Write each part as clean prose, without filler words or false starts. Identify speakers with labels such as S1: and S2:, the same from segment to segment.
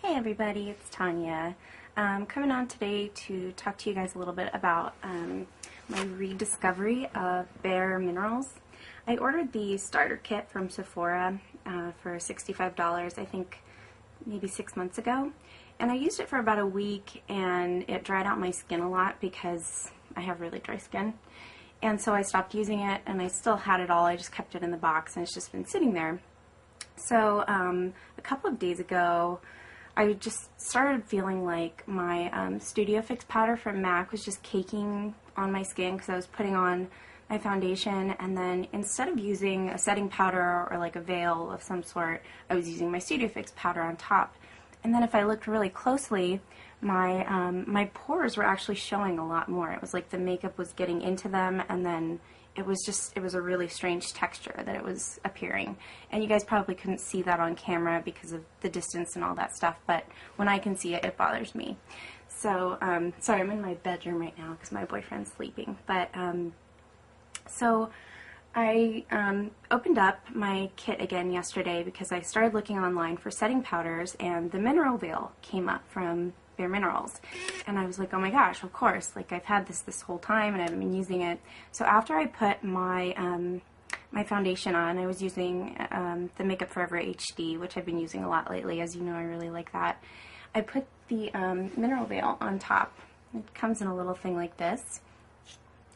S1: Hey everybody, it's Tanya. Coming on today to talk to you guys a little bit about my rediscovery of Bare Minerals. I ordered the starter kit from Sephora for $65, I think maybe 6 months ago, and I used it for about a week and it dried out my skin a lot because I have really dry skin, and so I stopped using it, and I still had it all. I just kept it in the box and it's just been sitting there. So a couple of days ago I just started feeling like my Studio Fix powder from MAC was just caking on my skin because I was putting on my foundation, and then instead of using a setting powder or like a veil of some sort, I was using my Studio Fix powder on top. And then if I looked really closely, my pores were actually showing a lot more. It was like the makeup was getting into them, and then it was a really strange texture that it was appearing. And you guys probably couldn't see that on camera because of the distance and all that stuff, but when I can see it, it bothers me. So, sorry, I'm in my bedroom right now because my boyfriend's sleeping. But, so I opened up my kit again yesterday because I started looking online for setting powders, and the mineral veil came up from Bare Minerals, and I was like, oh my gosh, of course, like I've had this whole time and I haven't been using it. So after I put my my foundation on, I was using the Makeup Forever HD, which I've been using a lot lately. As you know, I really like that. I put the mineral veil on top. It comes in a little thing like this,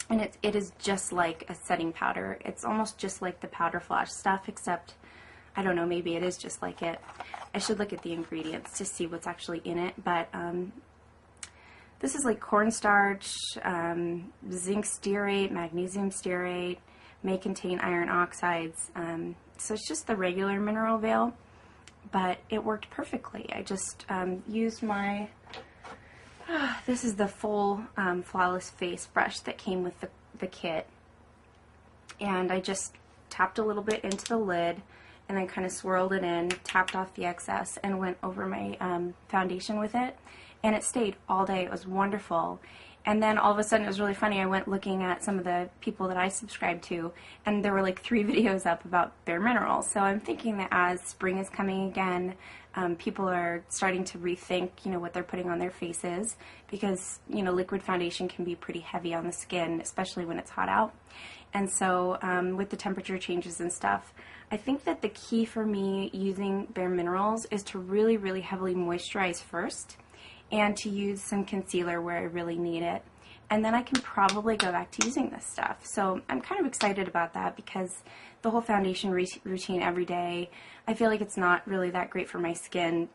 S1: and it is just like a setting powder. It's almost just like the Powder Flash stuff, except I don't know, maybe it is just like it. I should look at the ingredients to see what's actually in it, but this is like cornstarch, zinc stearate, magnesium stearate, may contain iron oxides, so it's just the regular mineral veil, but it worked perfectly. I just used my, this is the full flawless face brush that came with the kit, and I just tapped a little bit into the lid, and then kind of swirled it in, tapped off the excess, and went over my foundation with it, and it stayed all day. It was wonderful. And then all of a sudden, it was really funny, I went looking at some of the people that I subscribe to, and there were like 3 videos up about Bare Minerals. So I'm thinking that as spring is coming again, people are starting to rethink, you know, what they're putting on their faces, because, you know, liquid foundation can be pretty heavy on the skin, especially when it's hot out. And so with the temperature changes and stuff, I think that the key for me using Bare Minerals is to really, really heavily moisturize first, and to use some concealer where I really need it. And then I can probably go back to using this stuff. So I'm kind of excited about that, because the whole foundation routine every day, I feel like it's not really that great for my skin,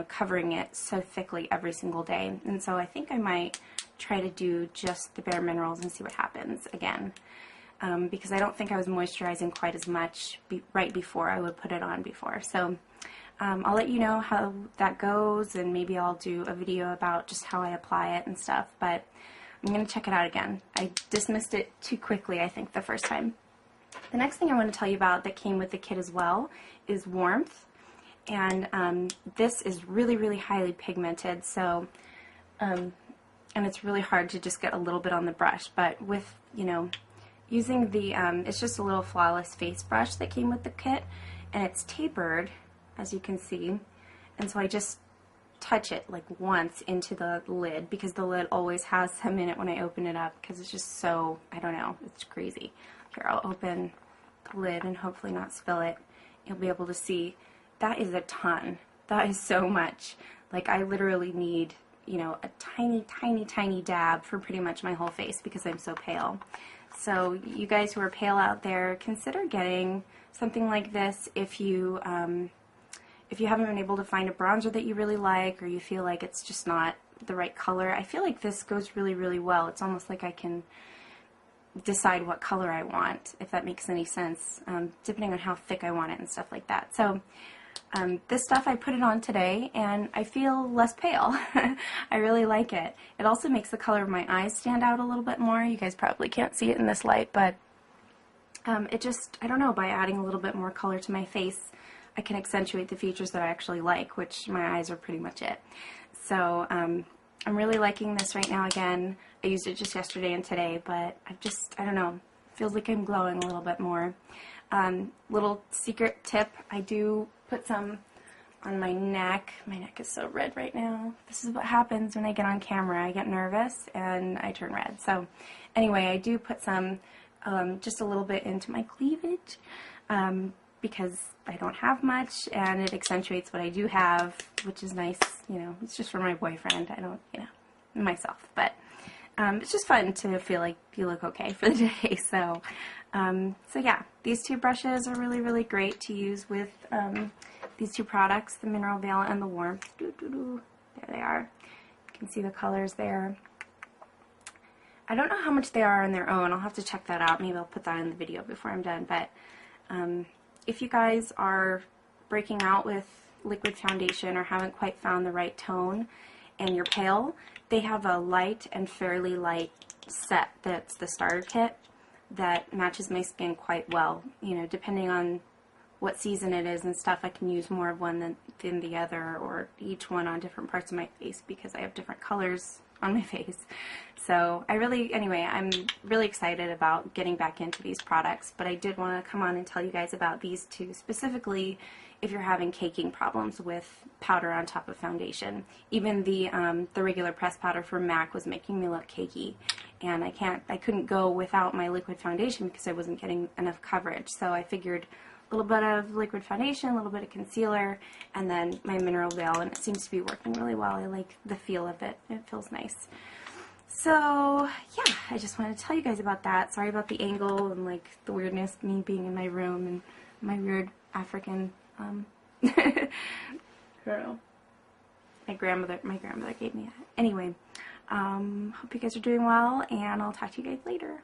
S1: covering it so thickly every single day. And so I think I might try to do just the Bare Minerals and see what happens again. Because I don't think I was moisturizing quite as much right before I would put it on before. So I'll let you know how that goes, and maybe I'll do a video about just how I apply it and stuff, but I'm going to check it out again. I dismissed it too quickly, I think, the first time. The next thing I want to tell you about that came with the kit as well is warmth, and this is really, really highly pigmented, so and it's really hard to just get a little bit on the brush, but with, using the, it's just a little flawless face brush that came with the kit, and it's tapered, as you can see, and so I just touch it like once into the lid, because the lid always has some in it when I open it up, because it's just so, I don't know, it's crazy. Here, I'll open the lid and hopefully not spill it. You'll be able to see that is a ton. That is so much. Like, I literally need, a tiny, tiny, tiny dab for pretty much my whole face because I'm so pale. So you guys who are pale out there, consider getting something like this if you haven't been able to find a bronzer that you really like, or you feel like it's just not the right color. I feel like this goes really, really well. It's almost like I can decide what color I want, if that makes any sense, depending on how thick I want it and stuff like that. So this stuff, I put it on today, and I feel less pale. I really like it. It also makes the color of my eyes stand out a little bit more. You guys probably can't see it in this light, but it just, I don't know, by adding a little bit more color to my face, I can accentuate the features that I actually like, which my eyes are pretty much it. So I'm really liking this right now again. I used it just yesterday and today, but I don't know, feels like I'm glowing a little bit more. Little secret tip, I do put some on my neck. My neck is so red right now. This is what happens when I get on camera. I get nervous and I turn red. So anyway, I do put some, just a little bit into my cleavage because I don't have much, and it accentuates what I do have, which is nice. You know, it's just for my boyfriend. I don't, you know, myself. But it's just fun to feel like you look okay for the day. So, so yeah, these two brushes are really, really great to use with these two products, the Mineral Veil and the Warmth. There they are. You can see the colors there. I don't know how much they are on their own. I'll have to check that out. Maybe I'll put that in the video before I'm done. But if you guys are breaking out with liquid foundation or haven't quite found the right tone and you're pale, they have a light and fairly light set that's the starter kit that matches my skin quite well. You know, depending on what season it is and stuff, I can use more of one than the other, or each one on different parts of my face because I have different colors on my face. So anyway, I'm really excited about getting back into these products, but I did want to come on and tell you guys about these two specifically if you're having caking problems with powder on top of foundation. Even the regular pressed powder from MAC was making me look cakey, and I couldn't go without my liquid foundation because I wasn't getting enough coverage. So I figured a little bit of liquid foundation, a little bit of concealer, and then my Mineral Veil, and it seems to be working really well. I like the feel of it. It feels nice. So, yeah, I just wanted to tell you guys about that. Sorry about the angle and, like, the weirdness, me being in my room and my weird African, I don't know. My grandmother gave me that. Anyway, hope you guys are doing well, and I'll talk to you guys later.